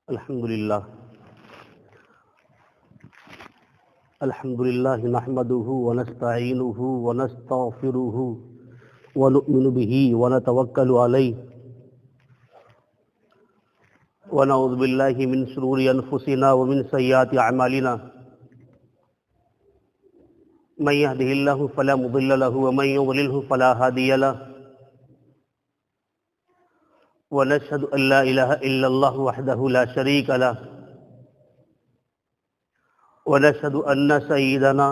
الحمد لله نحمده ونستعينه ونستغفره ونؤمن به ونتوكل عليه ونعوذ بالله من شرور أنفسنا ومن سيئات أعمالنا من يهده الله فلا مضل له ومن يضلله فلا هادي له ونشهد أن لا إله إلا الله وحده لا شريك له ونشهد أن سيدنا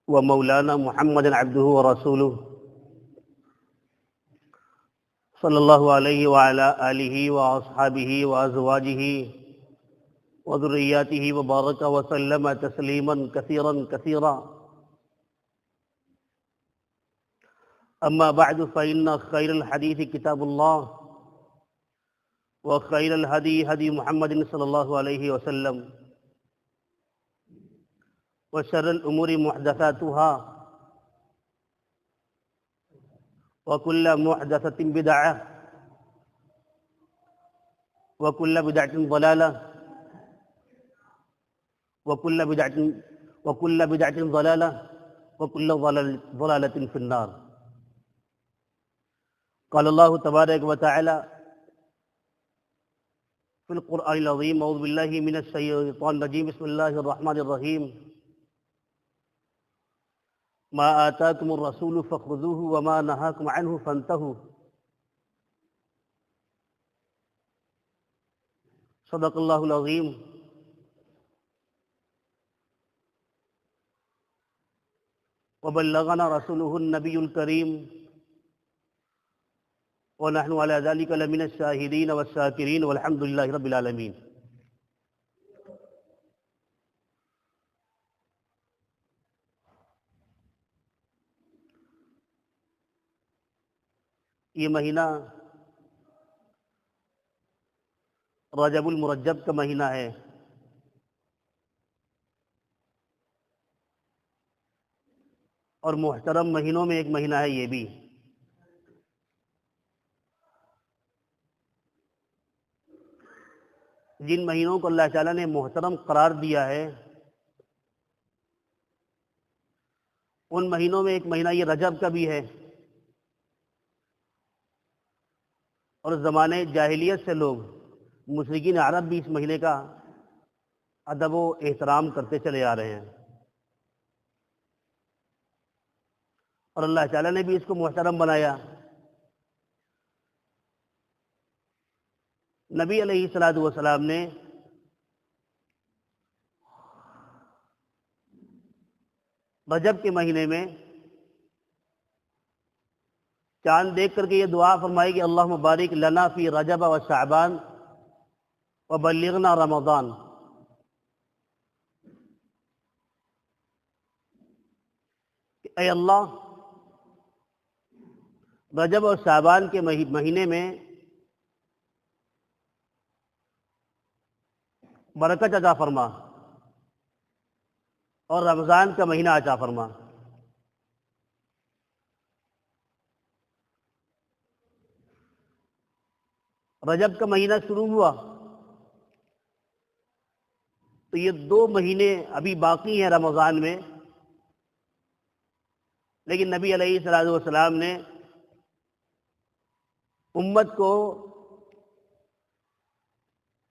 ومولانا محمد عبده ورسوله صلى الله عليه وعلى آله وأصحابه وأزواجه وذرياته وبارك وسلم تسليما كثيرا كثيرا. أما بعد فإن خير الحديث كتاب الله وخير الهدي هدي محمد صلى الله عليه وسلم وشر الأمور محدثاتها وكل محدثة بدعة وكل بدعة ضلالة وكل بدعة ضلالة وكل ضلالة في النار. قال الله تبارك وتعالى في القرآن العظيم: أعوذ بالله من الشيطان الرجيم، بسم الله الرحمن الرحيم. ما آتاكم الرسول فخذوه وما نهاكم عنه فانتهوا. صدق الله العظيم. وبلغنا رسوله النبي الكريم ونحن على ذلك لمن الشاهدين والشاكرين والحمد لله رب العالمين. یہ مہینہ رجب المرجب کا مہینہ ہے. اور محترم مہینوں میں ایک مہینہ ہے یہ بھی. جن مہینوں کو اللہ تعالیٰ نے محترم قرار دیا ہے ان مہینوں میں ایک مہینہ یہ رجب کا بھی ہے. اور زمانے جاہلیت سے لوگ مشرکین عرب بھی اس مہینے کا ادب و احترام کرتے چلے آ رہے ہیں، اور اللہ تعالیٰ نے بھی اس کو محترم بنایا. نبی علیہ الصلوۃ والسلام نے رجب کے مہینے میں چاند دیکھ کر کے یہ دعا فرمائی کہ اللہم بارک لنا فی رجب و شعبان وبلغنا رمضان. اے اللہ، رجب اور شعبان کے مہینے میں برکت عطا فرما اور رمضان کا مہینہ عطا فرما. رجب کا مہینہ شروع ہوا تو یہ 2 مہینے ابھی باقی ہیں رمضان میں، لیکن نبی علیہ الصلوۃ والسلام نے امت کو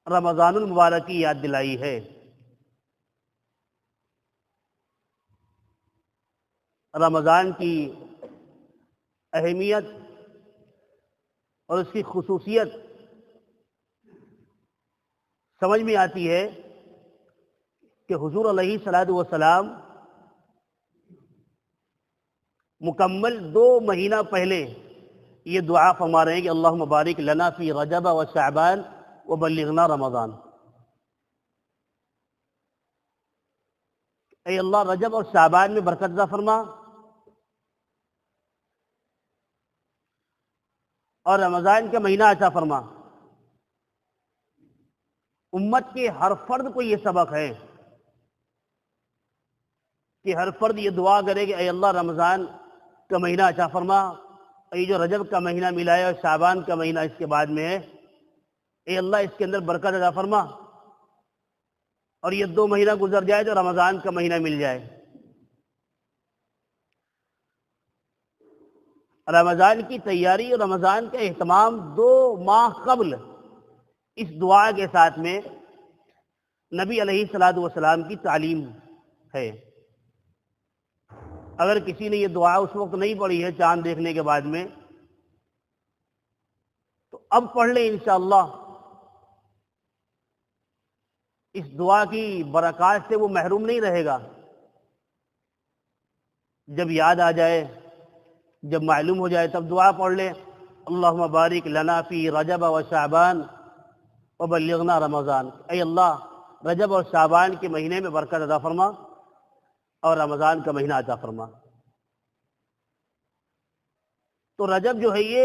رمضان المبارک کی یاد دلائی ہے. رمضان کی اہمیت اور اس کی خصوصیت سمجھ میں آتی ہے کہ حضور علیہ الصلوۃ والسلام مکمل 2 مہینہ پہلے یہ دعا فرما رہے ہیں کہ اللہم بارک لنا فی رجب و شعبان وبلغنا رمضان. اے اللہ، رجب اور شعبان میں برکت عطا فرما اور رمضان کا مہینہ عطا فرما. امت کے ہر فرد کو یہ سبق ہے کہ ہر فرد یہ دعا کرے کہ اے اللہ، رمضان کا مہینہ عطا فرما، یہ جو رجب کا مہینہ ملا ہے اور شعبان کا مہینہ اس کے بعد میں ہے، اے اللہ اس کے اندر برکت عطا فرما، اور یہ 2 مہینہ گزر جائے تو رمضان کا مہینہ مل جائے۔ رمضان کی تیاری اور رمضان کا اہتمام 2 ماہ قبل اس دعا کے ساتھ میں نبی علیہ الصلوۃ والسلام کی تعلیم ہے۔ اگر کسی نے یہ دعا اس وقت نہیں پڑھی ہے چاند دیکھنے کے بعد میں، تو اب پڑھ لیں انشاءاللہ۔ اس دعا کی برکات سے وہ محروم نہیں رہے گا۔ جب یاد آ جائے، جب معلوم ہو جائے تب دعا پڑھ لیں، اللہم بارک لنا فی رجب و شعبان وبلغنا رمضان۔ اے اللہ رجب اور شعبان کے مہینے میں برکت عطا فرما اور رمضان کا مہینہ عطا فرما۔ تو رجب جو ہے یہ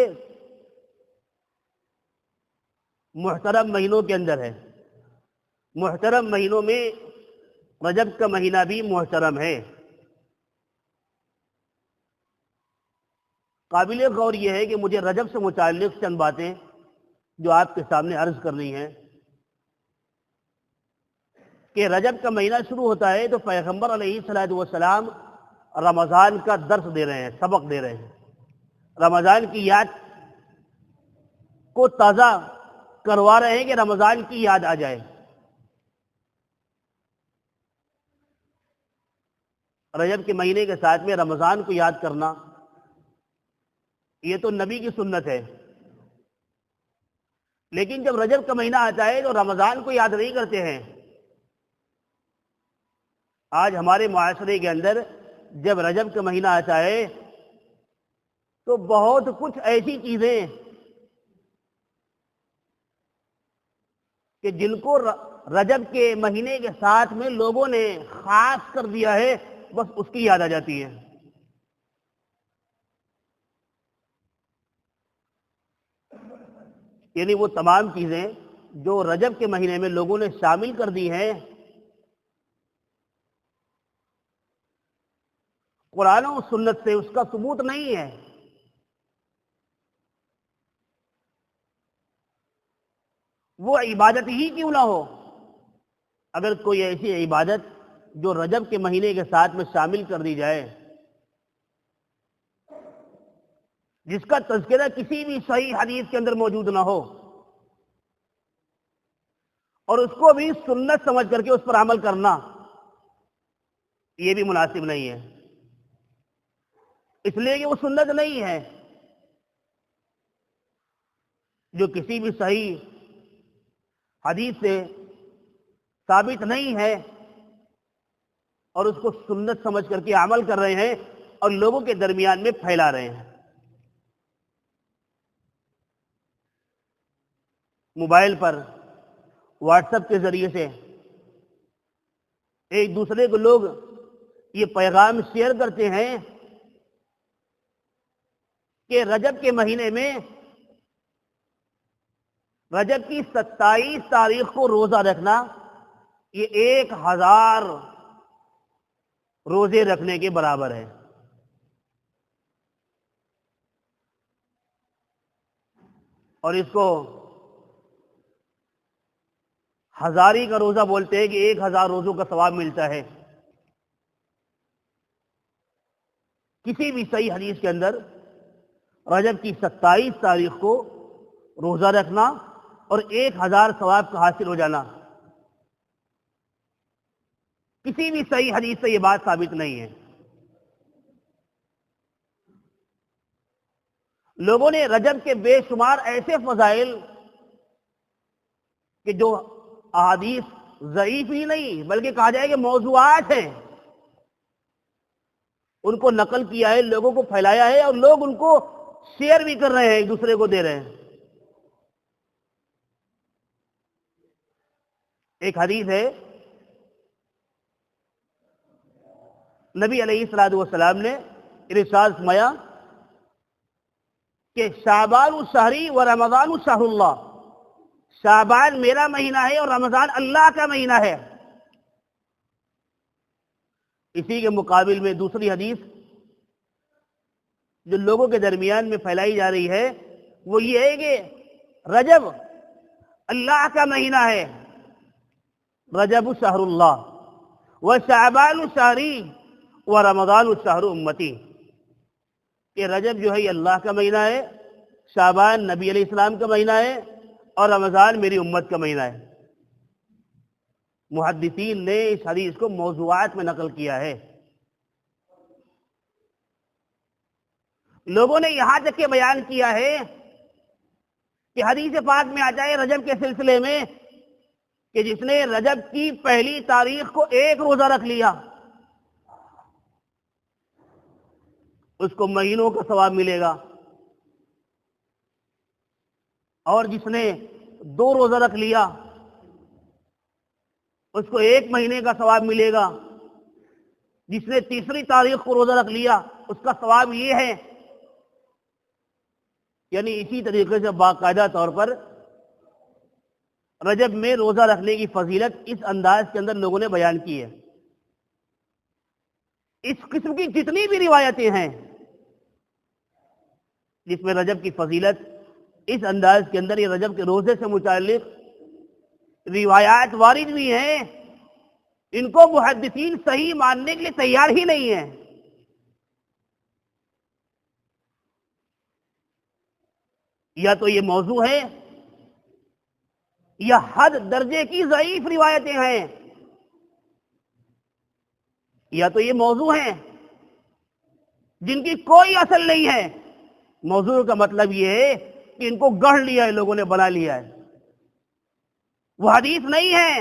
محترم مہینوں کے اندر ہے۔ محترم مہینوں میں رجب کا مہینہ بھی محترم ہے۔ قابل غور یہ ہے کہ مجھے رجب سے متعلق چند باتیں جو آپ کے سامنے عرض کرنی ہیں کہ رجب کا مہینہ شروع ہوتا ہے تو پیغمبر علیہ الصلوۃ والسلام رمضان کا درس دے رہے ہیں، سبق دے رہے ہیں، رمضان کی یاد کو تازہ کروا رہے ہیں کہ رمضان کی یاد آ جائے۔ رجب کے مہینے کے ساتھ میں رمضان کو یاد کرنا یہ تو نبی کی سنت ہے، لیکن جب رجب کا مہینہ آتا ہے تو رمضان کو یاد نہیں کرتے ہیں۔ آج ہمارے معاشرے کے اندر جب رجب کا مہینہ آتا ہے تو بہت کچھ ایسی چیزیں کہ جن کو رجب کے مہینے کے ساتھ میں لوگوں نے خاص کر دیا ہے، بس اس کی یاد آ جاتی ہے۔ یعنی وہ تمام چیزیں جو رجب کے مہینے میں لوگوں نے شامل کر دی ہیں، قرآن و سنت سے اس کا ثبوت نہیں ہے۔ وہ عبادت ہی کیوں نہ ہو، اگر کوئی ایسی عبادت جو رجب کے مہینے کے ساتھ میں شامل کر دی جائے جس کا تذکرہ کسی بھی صحیح حدیث کے اندر موجود نہ ہو، اور اس کو بھی سنت سمجھ کر کے اس پر عمل کرنا، یہ بھی مناسب نہیں ہے، اس لیے کہ وہ سنت نہیں ہے۔ جو کسی بھی صحیح حدیث سے ثابت نہیں ہے اور اس کو سنت سمجھ کر کے عمل کر رہے ہیں اور لوگوں کے درمیان میں پھیلا رہے ہیں۔ موبائل پر واٹس ایپ کے ذریعے سے ایک دوسرے کو لوگ یہ پیغام شیئر کرتے ہیں کہ رجب کے مہینے میں رجب کی 27 تاریخ کو روزہ رکھنا یہ 1000 روزے رکھنے کے برابر ہے۔ اور اس کو ہزاری کا روزہ بولتے ہیں کہ 1000 روزوں کا ثواب ملتا ہے۔ کسی بھی صحیح حدیث کے اندر رجب کی 27 تاریخ کو روزہ رکھنا اور 1000 ثواب کا حاصل ہو جانا، کسی بھی صحیح حدیث سے یہ بات ثابت نہیں ہے۔ لوگوں نے رجب کے بے شمار ایسے فضائل کہ جو احادیث ضعیف ہی نہیں بلکہ کہا جائے کہ موضوعات ہیں، ان کو نقل کیا ہے، لوگوں کو پھیلایا ہے، اور لوگ ان کو شیئر بھی کر رہے ہیں، ایک دوسرے کو دے رہے ہیں۔ ایک حدیث ہے، نبی علیہ الصلوۃ والسلام نے ارشاد فرمایا کہ شعبان شہری و رمضان شہر اللہ، شعبان میرا مہینہ ہے اور رمضان اللہ کا مہینہ ہے۔ اسی کے مقابل میں دوسری حدیث جو لوگوں کے درمیان میں پھیلائی جا رہی ہے وہ یہ ہے کہ رجب اللہ کا مہینہ ہے، رجب شہر اللہ و شعبان شہری و رمضان شہر امتی، کہ رجب جو ہے یہ اللہ کا مہینہ ہے، شعبان نبی علیہ السلام کا مہینہ ہے، اور رمضان میری امت کا مہینہ ہے۔ محدثین نے اس حدیث کو موضوعات میں نقل کیا ہے۔ لوگوں نے یہاں تک کہ بیان کیا ہے کہ حدیث پاک میں آ جائے رجب کے سلسلے میں کہ جس نے رجب کی پہلی تاریخ کو ایک روزہ رکھ لیا اس کو مہینوں کا ثواب ملے گا، اور جس نے 2 روزہ رکھ لیا اس کو 1 مہینے کا ثواب ملے گا، جس نے تیسری تاریخ کو روزہ رکھ لیا اس کا ثواب یہ ہے۔ یعنی اسی طریقے سے باقاعدہ طور پر رجب میں روزہ رکھنے کی فضیلت اس انداز کے اندر لوگوں نے بیان کی ہے۔ اس قسم کی جتنی بھی روایتیں ہیں جس میں رجب کی فضیلت اس انداز کے اندر، یہ رجب کے روزے سے متعلق روایات وارد بھی ہیں، ان کو محدثین صحیح ماننے کے لیے تیار ہی نہیں ہیں۔ یا تو یہ موضوع ہے یا حد درجے کی ضعیف روایتیں ہیں، یا تو یہ موضوع ہیں جن کی کوئی اصل نہیں ہے۔ موضوع کا مطلب یہ ہے کہ ان کو گڑھ لیا ہے، لوگوں نے بنا لیا ہے، وہ حدیث نہیں ہے،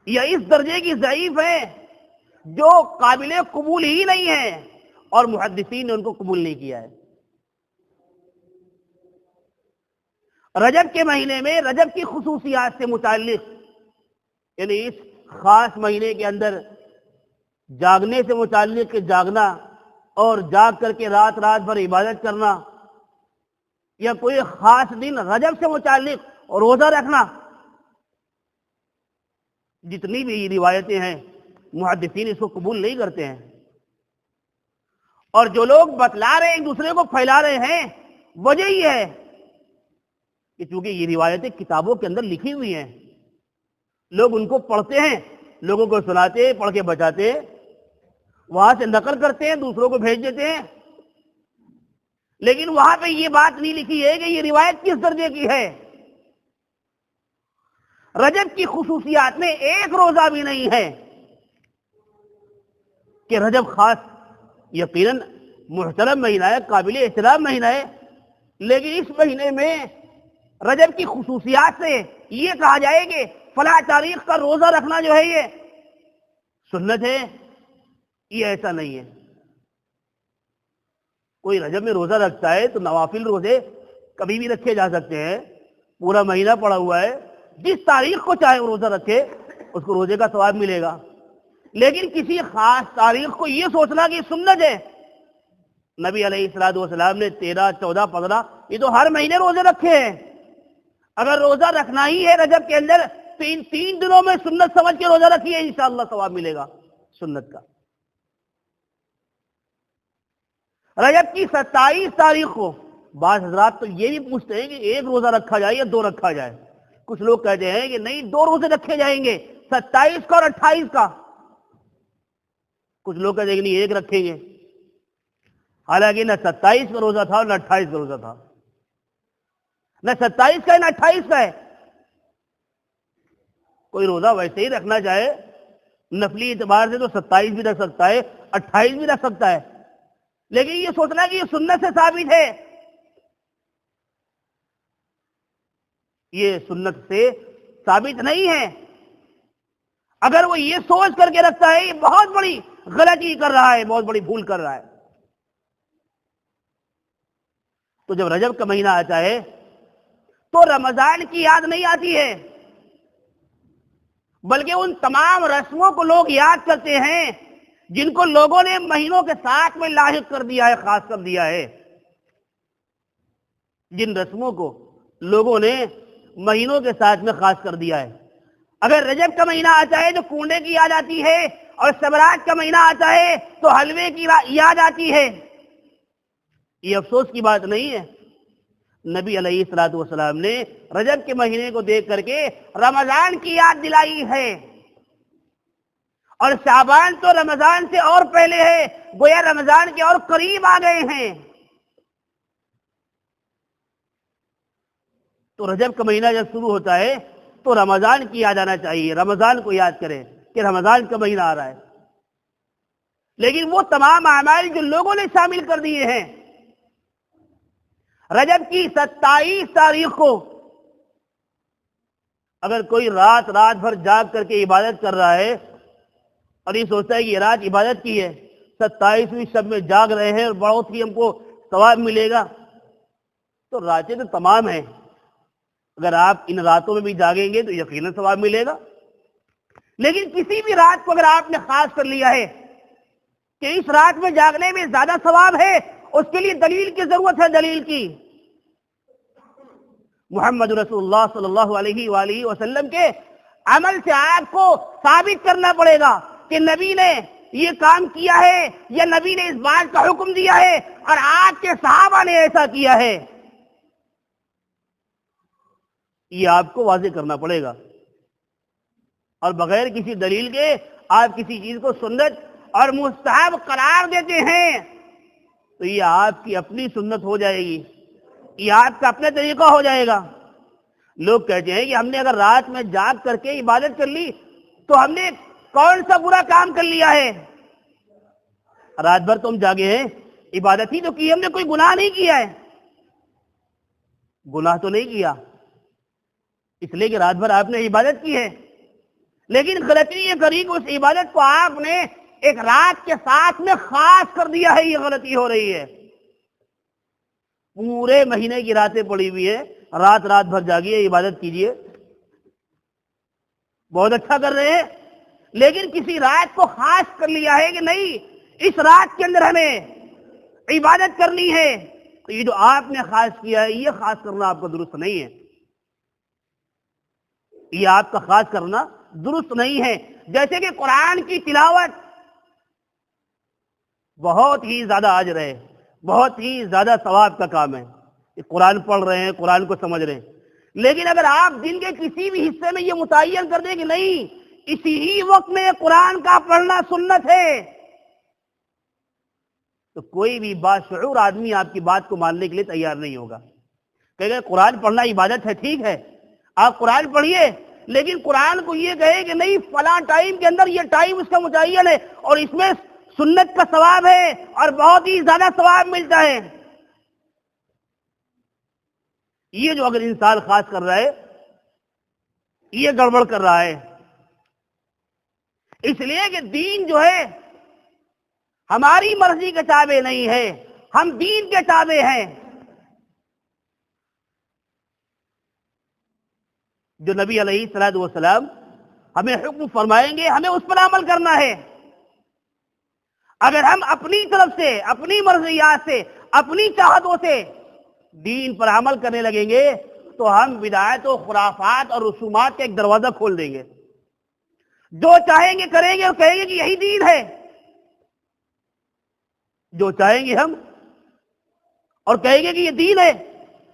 یا اس درجے کی ضعیف ہے جو قابل قبول ہی نہیں ہے، اور محدثین نے ان کو قبول نہیں کیا ہے۔ رجب کے مہینے میں رجب کی خصوصیات سے متعلق، یعنی اس خاص مہینے کے اندر جاگنے سے متعلق، کہ جاگنا اور جاگ کر کے رات رات بھر عبادت کرنا، یا کوئی خاص دن رجب سے متعلق روزہ رکھنا، جتنی بھی روایتیں ہیں محدثین اس کو قبول نہیں کرتے ہیں، اور جو لوگ بتلا رہے ہیں ایک دوسرے کو پھیلا رہے ہیں، وجہ یہ ہے کہ چونکہ یہ روایتیں کتابوں کے اندر لکھی ہوئی ہیں، لوگ ان کو پڑھتے ہیں، لوگوں کو سناتے، پڑھ کے بچاتے، وہاں سے نقل کرتے ہیں، دوسروں کو بھیج دیتے ہیں، لیکن وہاں پہ یہ بات نہیں لکھی ہے کہ یہ روایت کس درجے کی ہے۔ رجب کی خصوصیات میں ایک روزہ بھی نہیں ہے کہ رجب خاص یقیناً محترم مہینہ ہے، قابل احترام مہینہ ہے، لیکن اس مہینے میں رجب کی خصوصیات سے یہ کہا جائے کہ فلاں تاریخ کا روزہ رکھنا جو ہے یہ سنت ہے، یہ ایسا نہیں ہے۔ کوئی رجب میں روزہ رکھتا ہے تو نوافل روزے کبھی بھی رکھے جا سکتے ہیں، پورا مہینہ پڑا ہوا ہے، جس تاریخ کو چاہے وہ روزہ رکھے اس کو روزے کا ثواب ملے گا، لیکن کسی خاص تاریخ کو یہ سوچنا کہ سنت ہے۔ نبی علیہ الصلوۃ والسلام نے 13، 14، 15 یہ تو ہر مہینے روزے رکھے ہیں۔ اگر روزہ رکھنا ہی ہے رجب کے اندر تو ان 3 دنوں میں سنت سمجھ کے روزہ رکھیے، انشاءاللہ ثواب ملے گا سنت کا۔ رجب کی 27 تاریخ کو بعض حضرات تو یہ بھی پوچھتے ہیں کہ 1 روزہ رکھا جائے یا 2 رکھا جائے، کچھ لوگ کہتے ہیں کہ نہیں 2 روزے رکھے جائیں گے، 27 کا اور 28 کا، کچھ لوگ کہتے ہیں کہ نہیں 1 رکھیں گے، حالانکہ نہ 27 کا روزہ تھا اور نہ 28 کا روزہ تھا، نہ 27 کا ہے نہ 28 کا ہے۔ کوئی روزہ ویسے ہی رکھنا چاہے نفلی اعتبار سے تو 27 بھی رکھ سکتا ہے، 28 بھی رکھ سکتا ہے، لیکن یہ سوچنا کہ یہ سنت سے ثابت ہے، یہ سنت سے ثابت نہیں ہے۔ اگر وہ یہ سوچ کر کے رکھتا ہے یہ بہت بڑی غلطی کر رہا ہے، بہت بڑی بھول کر رہا ہے۔ تو جب رجب کا مہینہ آتا ہے تو رمضان کی یاد نہیں آتی ہے، بلکہ ان تمام رسموں کو لوگ یاد کرتے ہیں جن کو لوگوں نے مہینوں کے ساتھ میں لاحق کر دیا ہے، خاص کر دیا ہے۔ جن رسموں کو لوگوں نے مہینوں کے ساتھ میں خاص کر دیا ہے، اگر رجب کا مہینہ آتا ہے تو کنڈے کی یاد آتی ہے، اور سبرات کا مہینہ آتا ہے تو حلوے کی یاد آتی ہے۔ یہ افسوس کی بات نہیں ہے، نبی علیہ الصلوۃ والسلام نے رجب کے مہینے کو دیکھ کر کے رمضان کی یاد دلائی ہے، اور شعبان تو رمضان سے اور پہلے ہے، گویا رمضان کے اور قریب آ گئے ہیں۔ تو رجب کا مہینہ جب شروع ہوتا ہے تو رمضان کی یاد آنا چاہیے، رمضان کو یاد کریں کہ رمضان کا مہینہ آ رہا ہے۔ لیکن وہ تمام اعمال جو لوگوں نے شامل کر دیے ہیں، رجب کی 27 تاریخ کو اگر کوئی رات بھر جاگ کر کے عبادت کر رہا ہے اور یہ سوچتا ہے کہ یہ رات عبادت کی ہے، 27ویں شب میں جاگ رہے ہیں اور بہت ہی ہم کو ثواب ملے گا، تو راتیں تو تمام ہیں، اگر آپ ان راتوں میں بھی جاگیں گے تو یقیناً ثواب ملے گا۔ لیکن کسی بھی رات کو اگر آپ نے خاص کر لیا ہے کہ اس رات میں جاگنے میں زیادہ ثواب ہے، اس کے لیے دلیل کی ضرورت ہے، دلیل کی۔ محمد رسول اللہ صلی اللہ علیہ وآلہ وسلم کے عمل سے آپ کو ثابت کرنا پڑے گا کہ نبی نے یہ کام کیا ہے یا نبی نے اس بات کا حکم دیا ہے اور آپ کے صحابہ نے ایسا کیا ہے، یہ آپ کو واضح کرنا پڑے گا۔ اور بغیر کسی دلیل کے آپ کسی چیز کو سنت اور مستحب قرار دیتے ہیں تو یہ آپ کی اپنی سنت ہو جائے گی، یہ آپ کا اپنا طریقہ ہو جائے گا۔ لوگ کہتے ہیں کہ ہم نے اگر رات میں جاگ کر کے عبادت کر لی تو ہم نے کون سا برا کام کر لیا ہے؟ رات بھر تو ہم جاگے ہیں، عبادت ہی تو کی، ہم نے کوئی گناہ نہیں کیا ہے۔ گناہ تو نہیں کیا، اس لیے کہ رات بھر آپ نے عبادت کی ہے، لیکن غلطی یہ کری کہ اس عبادت کو آپ نے ایک رات کے ساتھ میں خاص کر دیا ہے، یہ غلطی ہو رہی ہے۔ پورے مہینے کی راتیں پڑی ہوئی ہے، رات بھر جاگیے، عبادت کیجیے، بہت اچھا کر رہے ہیں، لیکن کسی رات کو خاص کر لیا ہے کہ نہیں اس رات کے اندر ہمیں عبادت کرنی ہے، تو یہ جو آپ نے خاص کیا ہے یہ خاص کرنا آپ کا درست نہیں ہے، یہ آپ کا خاص کرنا درست نہیں ہے۔ جیسے کہ قرآن کی تلاوت بہت ہی زیادہ اجر ہے، بہت ہی زیادہ ثواب کا کام ہے، قرآن پڑھ رہے ہیں، قرآن کو سمجھ رہے ہیں، لیکن اگر آپ دن کے کسی بھی حصے میں یہ متعین کر دیں کہ نہیں اسی ہی وقت میں قرآن کا پڑھنا سنت ہے، تو کوئی بھی باشعور آدمی آپ کی بات کو ماننے کے لیے تیار نہیں ہوگا۔ کہے گا قرآن پڑھنا عبادت ہے، ٹھیک ہے آپ قرآن پڑھیے، لیکن قرآن کو یہ کہے کہ نہیں فلاں ٹائم کے اندر یہ ٹائم اس کا متعین ہے اور اس میں سنت کا ثواب ہے اور بہت ہی زیادہ ثواب ملتا ہے، یہ جو اگر انسان خاص کر رہا ہے یہ گڑبڑ کر رہا ہے۔ اس لیے کہ دین جو ہے ہماری مرضی کے تابع نہیں ہے، ہم دین کے تابع ہیں۔ جو نبی علیہ الصلوۃ والسلام ہمیں حکم فرمائیں گے ہمیں اس پر عمل کرنا ہے۔ اگر ہم اپنی طرف سے، اپنی مرضیات سے، اپنی چاہتوں سے دین پر عمل کرنے لگیں گے تو ہم بدعت و خرافات اور رسومات کا ایک دروازہ کھول دیں گے، جو چاہیں گے کریں گے اور کہیں گے کہ یہی دین ہے، جو چاہیں گے ہم اور کہیں گے کہ یہ دین ہے،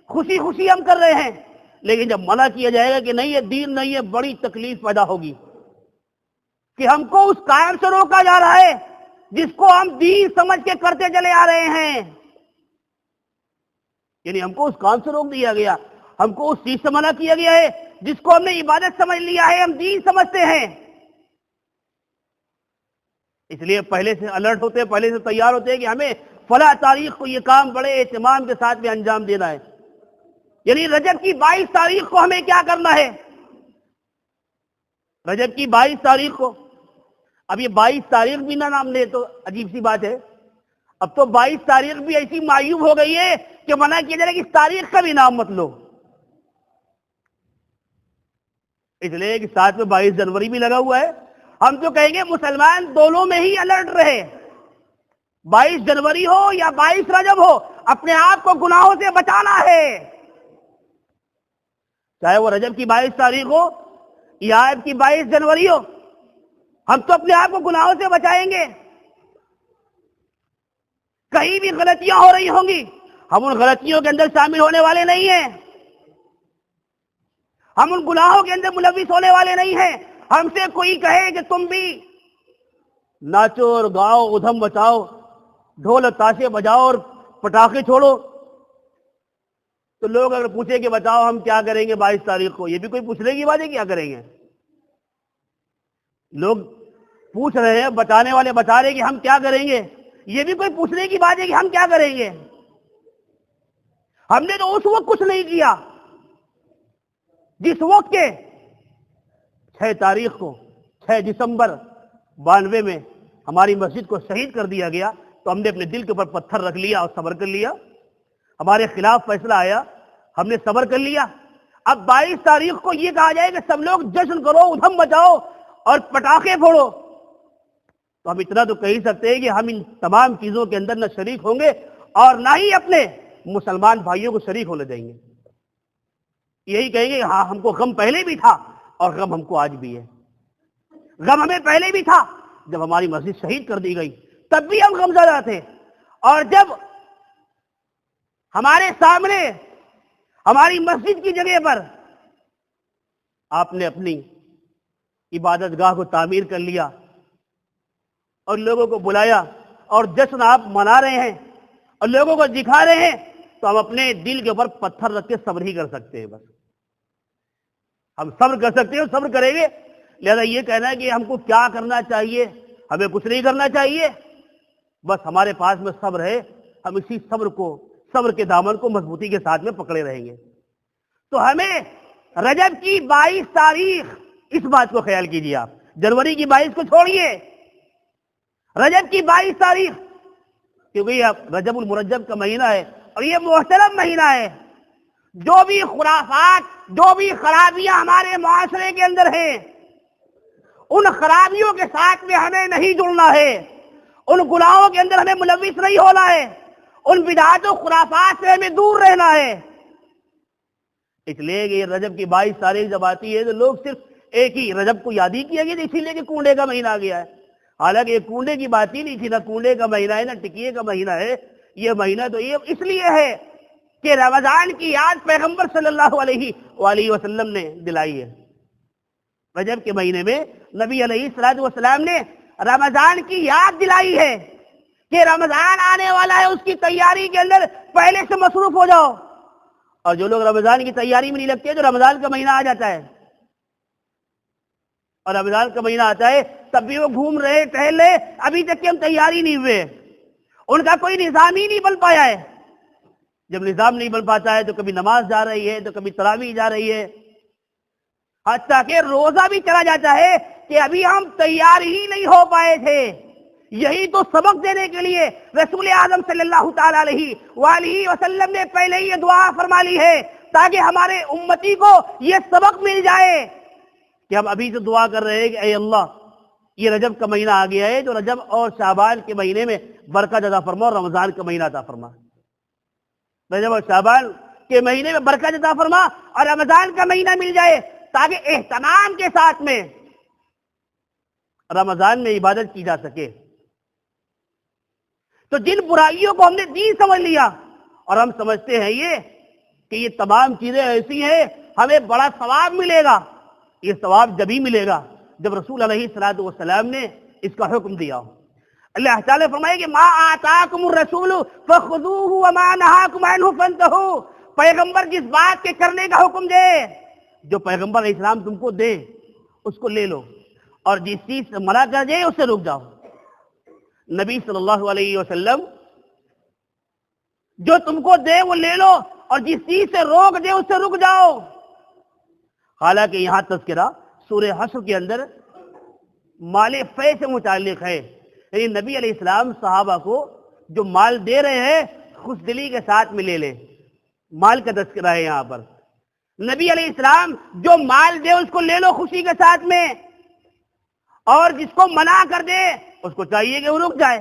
خوشی خوشی ہم کر رہے ہیں، لیکن جب منع کیا جائے گا کہ نہیں یہ دین نہیں ہے، بڑی تکلیف پیدا ہوگی کہ ہم کو اس کام سے روکا جا رہا ہے جس کو ہم دین سمجھ کے کرتے چلے آ رہے ہیں، یعنی ہم کو اس کام سے روک دیا گیا، ہم کو اس چیز سے منع کیا گیا ہے جس کو ہم نے عبادت سمجھ لیا ہے، ہم دین سمجھتے ہیں۔ اس لیے پہلے سے الرٹ ہوتے ہیں، پہلے سے تیار ہوتے ہیں کہ ہمیں فلاں تاریخ کو یہ کام بڑے اہتمام کے ساتھ میں انجام دینا ہے، یعنی رجب کی 22 تاریخ کو ہمیں کیا کرنا ہے، رجب کی 22 تاریخ کو، اب یہ 22 تاریخ بھی نہ نام لے تو عجیب سی بات ہے، اب تو 22 تاریخ بھی ایسی معیوب ہو گئی ہے کہ منع کیا جائے کہ اس تاریخ کا بھی نام مت لو، اس لیے کہ ساتھ میں 22 جنوری بھی لگا ہوا ہے، ہم تو کہیں گے مسلمان دونوں میں ہی الرٹ رہے، 22 جنوری ہو یا 22 رجب ہو، اپنے آپ کو گناہوں سے بچانا ہے، چاہے وہ رجب کی 22 تاریخ ہو یا آپ کی 22 جنوری ہو، ہم تو اپنے آپ کو گناہوں سے بچائیں گے۔ کہیں بھی غلطیاں ہو رہی ہوں گی ہم ان غلطیوں کے اندر شامل ہونے والے نہیں ہیں، ہم ان گناہوں کے اندر ملوث ہونے والے نہیں ہیں۔ ہم سے کوئی کہے کہ تم بھی ناچو اور گاؤ، ادھم مچاؤ، ڈھول اور تاشے بجاؤ اور پٹاخے چھوڑو، تو لوگ اگر پوچھے کہ بتاؤ ہم کیا کریں گے 22 تاریخ کو، یہ بھی کوئی پوچھنے کی بات ہے کیا کریں گے؟ لوگ پوچھ رہے ہیں، بتانے والے بتا رہے کہ ہم کیا کریں گے، یہ بھی کوئی پوچھنے کی بات ہے کہ ہم کیا کریں گے؟ ہم نے تو اس وقت کچھ نہیں کیا جس وقت کے 6 تاریخ کو 6 دسمبر 92 میں ہماری مسجد کو شہید کر دیا گیا، تو ہم نے اپنے دل کے اوپر پتھر رکھ لیا اور صبر کر لیا۔ ہمارے خلاف فیصلہ آیا، ہم نے صبر کر لیا۔ اب 22 تاریخ کو یہ کہا جائے کہ سب لوگ جشن کرو، ادھم مچاؤ اور پٹاخے پھوڑو، تو ہم اتنا تو کہہ ہی سکتے ہیں کہ ہم ان تمام چیزوں کے اندر نہ شریک ہوں گے اور نہ ہی اپنے مسلمان بھائیوں کو شریک ہونے دیں گے۔ یہی کہیں گے ہاں ہم کو غم پہلے بھی تھا اور غم ہم کو آج بھی ہے۔ غم ہمیں پہلے بھی تھا جب ہماری مسجد شہید کر دی گئی، تب بھی ہم غمزدہ تھے، اور جب ہمارے سامنے ہماری مسجد کی جگہ پر آپ نے اپنی عبادت گاہ کو تعمیر کر لیا اور لوگوں کو بلایا اور جشن آپ منا رہے ہیں اور لوگوں کو دکھا رہے ہیں، تو ہم اپنے دل کے اوپر پتھر رکھ کے صبر ہی کر سکتے ہیں۔ بس ہم صبر کر سکتے ہیں، صبر کریں گے۔ لہذا یہ کہنا ہے کہ ہم کو کیا کرنا چاہیے، ہمیں کچھ نہیں کرنا چاہیے، بس ہمارے پاس میں صبر ہے، ہم اسی صبر کے دامن کو مضبوطی کے ساتھ میں پکڑے رہیں گے۔ تو ہمیں رجب کی 22 تاریخ، اس بات کو خیال کیجیے آپ، جنوری کی 22 کو چھوڑیے، رجب کی 22 تاریخ، کیونکہ یہ رجب المرجب کا مہینہ ہے اور یہ محترم مہینہ ہے۔ جو بھی خرافات، جو بھی خرابیاں ہمارے معاشرے کے اندر ہیں، ان خرابیوں کے ساتھ میں ہمیں نہیں جڑنا ہے، ان گناہوں کے اندر ہمیں ملوث نہیں ہونا ہے، ان بدعات و خرافات سے ہمیں دور رہنا ہے۔ اس لیے کہ یہ رجب کی 22 تاریخ جب آتی ہے تو لوگ صرف ایک ہی رجب کو یاد ہی کیا گیا، اسی لیے کہ کنڈے کا مہینہ آ گیا ہے، حالانکہ یہ کنڈے کی بات ہی نہیں تھی، نہ کنڈے کا مہینہ ہے نہ ٹکیے کا مہینہ ہے۔ یہ مہینہ تو یہ اس لیے ہے کہ رمضان کی یاد پیغمبر صلی اللہ علیہ وآلہ وسلم نے دلائی ہے۔ رجب کے مہینے میں نبی علیہ الصلوۃ والسلام نے رمضان کی یاد دلائی ہے کہ رمضان آنے والا ہے، اس کی تیاری کے اندر پہلے سے مصروف ہو جاؤ۔ اور جو لوگ رمضان کی تیاری میں نہیں لگتے تو رمضان کا مہینہ آ جاتا ہے اور رمضان کا مہینہ آتا ہے تب بھی وہ گھوم رہے، ٹہل رہے، ابھی تک کہ ہم تیاری نہیں ہوئے، ان کا کوئی نظام ہی نہیں بن پایا ہے۔ جب نظام نہیں بن پاتا ہے تو کبھی نماز جا رہی ہے تو کبھی تراویح جا رہی ہے، حتیٰ کہ روزہ بھی چلا جاتا ہے کہ ابھی ہم تیار ہی نہیں ہو پائے تھے۔ یہی تو سبق دینے کے لیے رسول اعظم صلی اللہ تعالی علیہ وآلہ وسلم نے پہلے ہی یہ دعا فرما لی ہے، تاکہ ہمارے امتی کو یہ سبق مل جائے کہ ہم ابھی سے دعا کر رہے ہیں کہ اے اللہ، یہ رجب کا مہینہ آ گیا ہے، جو رجب اور شعبان کے مہینے میں برکت عطا فرما اور رمضان کا مہینہ عطا فرما۔ رجب اور شعبان کے مہینے میں برکت عطا فرما اور رمضان کا مہینہ مل جائے، تاکہ اہتمام کے ساتھ میں رمضان میں عبادت کی جا سکے۔ تو جن برائیوں کو ہم نے دین سمجھ لیا اور ہم سمجھتے ہیں یہ کہ یہ تمام چیزیں ایسی ہیں ہمیں بڑا ثواب ملے گا، یہ ثواب جب ہی ملے گا جب رسول علیہ الصلوۃ والسلام نے اس کا حکم دیا ہو۔ اللہ تعالیٰ فرمائے کہ ما آتاکم الرسول فخذوہ وما نہاکم عنہ فانتہوا، پیغمبر جس بات کے کرنے کا حکم دے، جو پیغمبر علیہ السلام تم کو دے اس کو لے لو، اور جس چیز سے منع کر دے اس سے رک جاؤ۔ نبی صلی اللہ علیہ وسلم جو تم کو دے وہ لے لو اور جس چیز سے روک دے اس سے رک جاؤ۔ حالانکہ یہاں تذکرہ سورہ حشر کے اندر مال فے سے متعلق ہے، یعنی نبی علیہ السلام صحابہ کو جو مال دے رہے ہیں خوش دلی کے ساتھ میں لے لیں، مال کا تذکرہ ہے یہاں پر۔ نبی علیہ السلام جو مال دے اس کو لے لو خوشی کے ساتھ میں، اور جس کو منع کر دے اس کو چاہیے کہ وہ رک جائے۔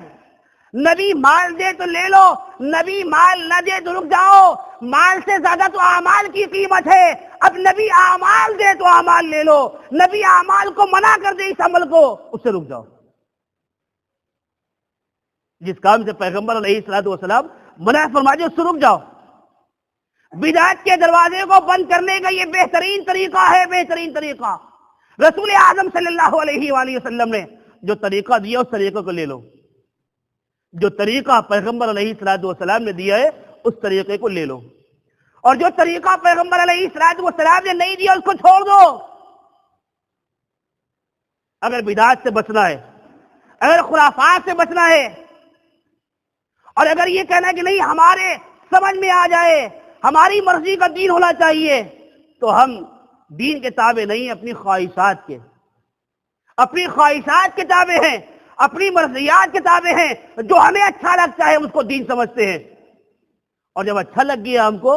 نبی مال دے تو لے لو، نبی مال نہ دے تو رک جاؤ۔ مال سے زیادہ تو اعمال کی قیمت ہے، اب نبی اعمال دے تو اعمال لے لو، نبی اعمال کو منع کر دے اس عمل کو، اس سے رک جاؤ۔ جس کام سے پیغمبر علیہ الصلوۃ والسلام منع فرما دیا اس سے رک جاؤ. بدعت کے دروازے کو بند کرنے کا یہ بہترین طریقہ ہے، بہترین طریقہ. رسول اعظم صلی اللہ علیہ وآلہ وسلم نے جو طریقہ دیا اس طریقے کو لے لو. جو طریقہ پیغمبر علیہ السلام نے دیا ہے اس طریقے کو لے لو، اور جو طریقہ پیغمبر علیہ السلام نے نہیں دیا اس کو چھوڑ دو. اگر بدعت سے بچنا ہے، اگر خرافات سے بچنا ہے، اور اگر یہ کہنا ہے کہ نہیں ہمارے سمجھ میں آ جائے، ہماری مرضی کا دین ہونا چاہیے، تو ہم دین کے تابع نہیں، اپنی خواہشات کے، اپنی خواہشات کے تابع ہیں، اپنی مرضیات کے تابع ہیں. جو ہمیں اچھا لگتا ہے ہم اس کو دین سمجھتے ہیں، اور جب اچھا لگ گیا ہم کو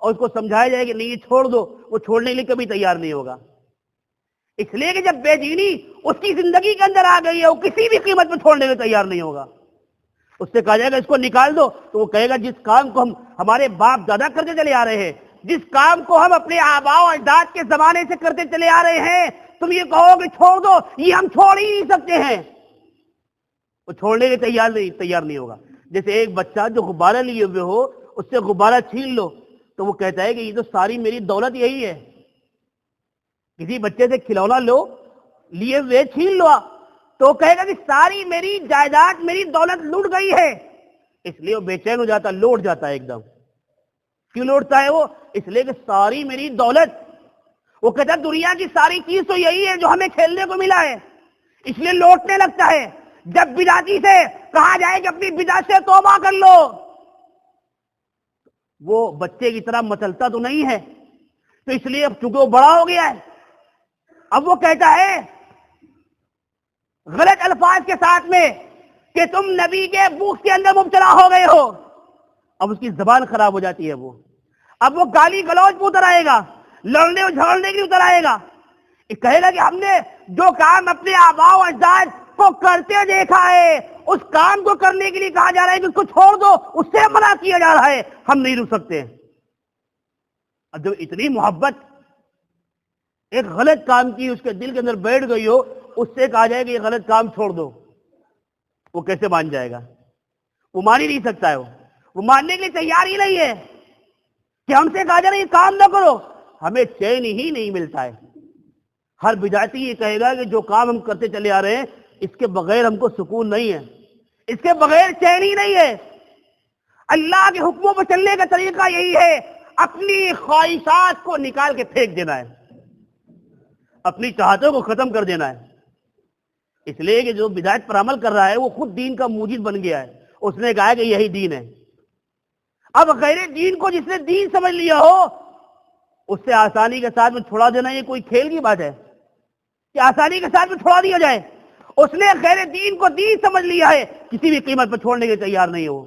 اور اس کو سمجھایا جائے کہ نہیں یہ چھوڑ دو، وہ چھوڑنے کے لیے کبھی تیار نہیں ہوگا. اس لیے کہ جب بے دینی اس کی زندگی کے اندر آ گئی ہے وہ کسی بھی قیمت پہ چھوڑنے کے تیار نہیں ہوگا. اس سے کہا جائے گا اس کو نکال دو تو وہ کہے گا جس کام کو ہم ہمارے باپ دادا کرتے چلے آ رہے ہیں، جس کام کو ہم اپنے آباء و اجداد کے زمانے سے کرتے چلے آ رہے ہیں، تم یہ کہو کہ چھوڑ دو، یہ ہم چھوڑ ہی نہیں سکتے ہیں. وہ چھوڑنے کے تیار نہیں ہوگا. جیسے ایک بچہ جو غبارہ لیے ہوئے ہو اس سے غبارہ چھین لو تو وہ کہتا ہے کہ یہ تو ساری میری دولت یہی ہے. کسی بچے سے کھلونا لو لیے ہوئے چھین لو تو وہ کہے گا کہ ساری میری جائیداد میری دولت لوٹ گئی ہے. اس لیے وہ بے چین ہو جاتا، لوٹ جاتا ہے ایک دم. کیوں لوٹتا ہے وہ؟ اس لیے کہ ساری میری دولت، وہ کہتا ہے دنیا کی ساری چیز تو یہی ہے جو ہمیں کھیلنے کو ملا ہے، اس لیے لوٹنے لگتا ہے. جب بدعتی سے کہا جائے کہ اپنی بدعت سے توبہ کر لو، وہ بچے کی طرح مچلتا تو نہیں ہے، تو اس لیے اب چونکہ وہ بڑا ہو گیا ہے اب وہ کہتا ہے غلط الفاظ کے ساتھ میں کہ تم نبی کے بغض کے اندر مبتلا ہو گئے ہو. اب اس کی زبان خراب ہو جاتی ہے. اب وہ گالی گلوچ پہ اتر آئے گا، لڑنے اور جھگڑنے کے لیے اتر آئے گا. یہ کہے گا کہ ہم نے جو کام اپنے آباء و اجداد کو کرتے دیکھا ہے اس کام کو کرنے کے لیے کہا جا رہا ہے کہ اس کو چھوڑ دو، اس سے منع کیا جا رہا ہے، ہم نہیں رک سکتے. اب جب اتنی محبت ایک غلط کام کی اس کے دل کے اندر بیٹھ گئی ہو، اس سے کہا جائے کہ یہ غلط کام چھوڑ دو، وہ کیسے مان جائے گا؟ وہ مان ہی نہیں سکتا ہے. وہ ماننے کے لیے تیار ہی نہیں ہے کہ ہم سے کہا جا رہا ہے یہ کام نہ کرو، ہمیں چین ہی نہیں ملتا ہے. ہر بدعتی یہ کہے گا کہ جو کام ہم کرتے چلے آ رہے ہیں اس کے بغیر ہم کو سکون نہیں ہے، اس کے بغیر چین ہی نہیں ہے. اللہ کے حکموں پر چلنے کا طریقہ یہی ہے، اپنی خواہشات کو نکال کے پھینک دینا ہے، اپنی چاہتوں کو ختم کر دینا ہے. اس لیے کہ جو بدعت پر عمل کر رہا ہے وہ خود دین کا موجد بن گیا ہے. اس نے کہا کہ یہی دین ہے. اب غیر دین کو جس نے دین سمجھ لیا ہو اس سے آسانی کے ساتھ میں چھوڑا دینا یہ کوئی کھیل کی بات ہے کہ آسانی کے ساتھ میں چھوڑا دیا جائے؟ اس نے غیر دین کو دین سمجھ لیا ہے، کسی بھی قیمت پر چھوڑنے کے تیار نہیں ہو.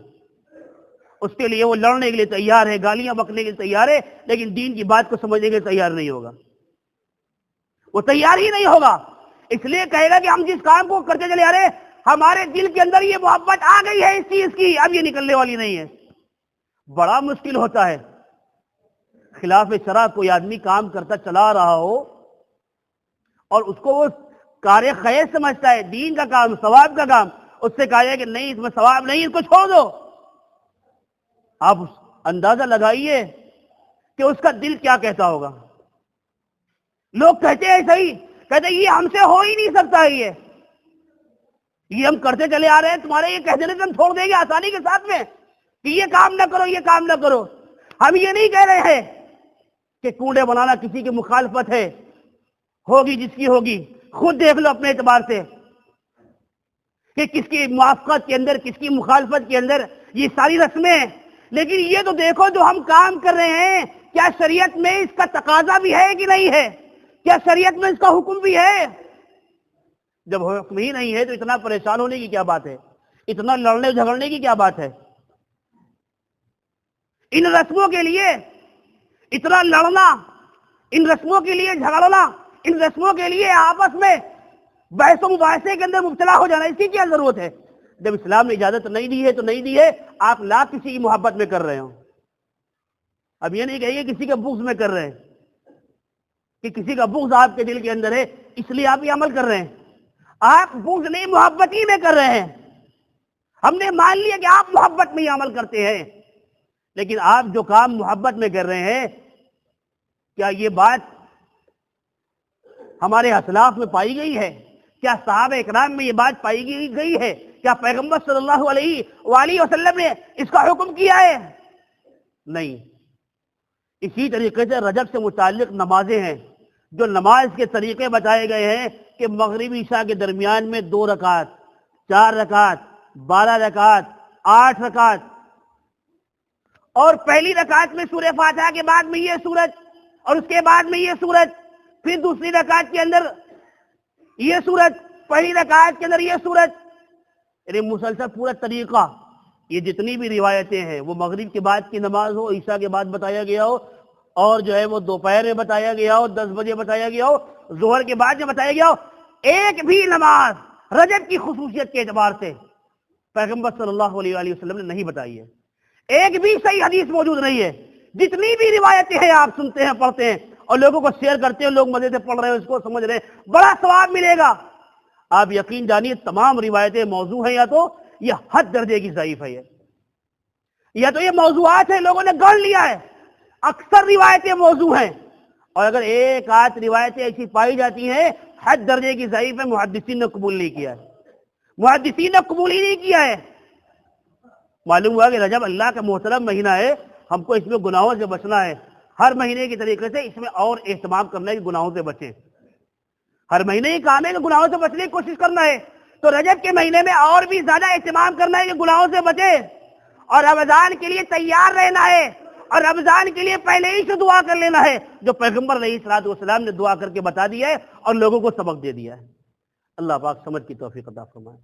اس کے لیے وہ لڑنے کے لیے تیار ہے، گالیاں بکنے کے لیے تیار ہے، لیکن دین کی بات کو سمجھنے کے لیے تیار نہیں ہوگا. وہ تیار ہی نہیں ہوگا. اس لیے کہے گا کہ ہم جس کام کو کرتے چلے آ رہے ہمارے دل کے اندر یہ محبت آ گئی ہے اس چیز کی، اب یہ نکلنے والی نہیں ہے. بڑا مشکل ہوتا ہے خلاف شرع کوئی آدمی کام کرتا چلا رہا ہو اور اس کو وہ کار خیر سمجھتا ہے، دین کا کام، ثواب کا کام، اس سے کہا جائے کہ نہیں اس میں ثواب نہیں، اس کو چھوڑ دو. آپ اندازہ لگائیے کہ اس کا دل کیا کہتا ہوگا. لوگ کہتے ہیں صحیح، کہتے ہیں یہ ہم سے ہو ہی نہیں سکتا ہے، یہ ہم کرتے چلے آ رہے ہیں، تمہارے یہ کہہ دینے سے ہم چھوڑ دیں گے آسانی کے ساتھ میں کہ یہ کام نہ کرو، یہ کام نہ کرو. ہم یہ نہیں کہہ رہے ہیں کہ کنڈے بنانا کسی کی مخالفت ہے، ہوگی جس کی ہوگی. خود دیکھ لو اپنے اعتبار سے کہ کس کی موافقت کے اندر کس کی مخالفت کے اندر یہ ساری رسمیں ہیں. لیکن یہ تو دیکھو جو ہم کام کر رہے ہیں کیا شریعت میں اس کا تقاضا بھی ہے کہ نہیں ہے؟ کیا شریعت میں اس کا حکم بھی ہے؟ جب حکم ہی نہیں ہے تو اتنا پریشان ہونے کی کیا بات ہے؟ اتنا لڑنے جھگڑنے کی کیا بات ہے؟ ان رسموں کے لیے اتنا لڑنا، ان رسموں کے لیے جھگڑنا، ان رسموں کے لیے آپس میں بحث و مباحثے کے اندر مبتلا ہو جانا، اس کی کیا ضرورت ہے؟ جب اسلام نے اجازت نہیں دی ہے تو نہیں دی ہے. آپ لاکھ کسی کی محبت میں کر رہے ہو. اب یہ نہیں کہیے کسی کے بغض میں کر رہے ہیں کہ کسی کا بغض آپ کے دل کے اندر ہے اس لیے آپ یہ عمل کر رہے ہیں. آپ بغض نہیں محبت ہی میں کر رہے ہیں. ہم نے مان لیا کہ آپ محبت میں ہی عمل کرتے ہیں، لیکن آپ جو کام محبت میں کر رہے ہیں، کیا یہ بات ہمارے اسلاف میں پائی گئی ہے؟ کیا صحابہ اکرام میں یہ بات پائی گئی ہے؟ کیا پیغمبر صلی اللہ علیہ وآلہ وسلم نے اس کا حکم کیا ہے؟ نہیں۔ اسی طریقے سے رجب سے متعلق نمازیں ہیں، جو نماز کے طریقے بتائے گئے ہیں کہ مغربی عشاء کے درمیان میں 2 رکعت، 4 رکعت، 12 رکعت، 8 رکعت، اور پہلی رکعت میں سورہ فاتحہ کے بعد میں یہ سورت، اور اس کے بعد میں یہ سورت، پھر دوسری رکعت کے اندر یہ سورت، پہلی رکعت کے اندر یہ سورت، یعنی مسلسل پورا طریقہ۔ یہ جتنی بھی روایتیں ہیں وہ مغرب کے بعد کی نماز ہو، عشاء کے بعد بتایا گیا ہو، اور جو ہے وہ دوپہر میں بتایا گیا ہو، 10 بجے بتایا گیا ہو، ظہر کے بعد میں بتایا گیا ہو، ایک بھی نماز رجب کی خصوصیت کے اعتبار سے پیغمبر صلی اللہ علیہ وآلہ وسلم نے نہیں بتائی ہے۔ ایک بھی صحیح حدیث موجود نہیں ہے۔ جتنی بھی روایتیں ہیں آپ سنتے ہیں، پڑھتے ہیں اور لوگوں کو شیئر کرتے ہیں، لوگ مزے سے پڑھ رہے ہیں، اس کو سمجھ رہے ہیں، بڑا ثواب ملے گا۔ آپ یقین جانیے تمام روایتیں موضوع ہیں، یا تو یہ حد درجے کی ضعیف ہے، یا تو یہ موضوعات ہیں، لوگوں نے گڑھ لیا ہے۔ اکثر روایتیں موضوع ہیں، اور اگر ایک آدھ روایتیں ایسی پائی جاتی ہیں حد درجے کی ضعیف ہے، محدثین نے قبول نہیں کیا ہے، محدثین نے قبول ہی نہیں کیا ہے۔ معلوم ہوا کہ رجب اللہ کا محترم مہینہ ہے، ہم کو اس میں گناہوں سے بچنا ہے۔ ہر مہینے کی طریقے سے اس میں اور اہتمام کرنا ہے کہ گناہوں سے بچیں۔ ہر مہینے ہی کام ہے کہ گناہوں سے بچنے کی کوشش کرنا ہے، تو رجب کے مہینے میں اور بھی زیادہ اہتمام کرنا ہے کہ گناہوں سے بچے، اور رمضان کے لیے تیار رہنا ہے، اور رمضان کے لیے پہلے ہی سے دعا کر لینا ہے، جو پیغمبر علیہ الصلوۃ والسلام نے دعا کر کے بتا دیا ہے اور لوگوں کو سبق دے دیا ہے۔ اللہ پاک سمجھ کی توفیق عطا فرمائے۔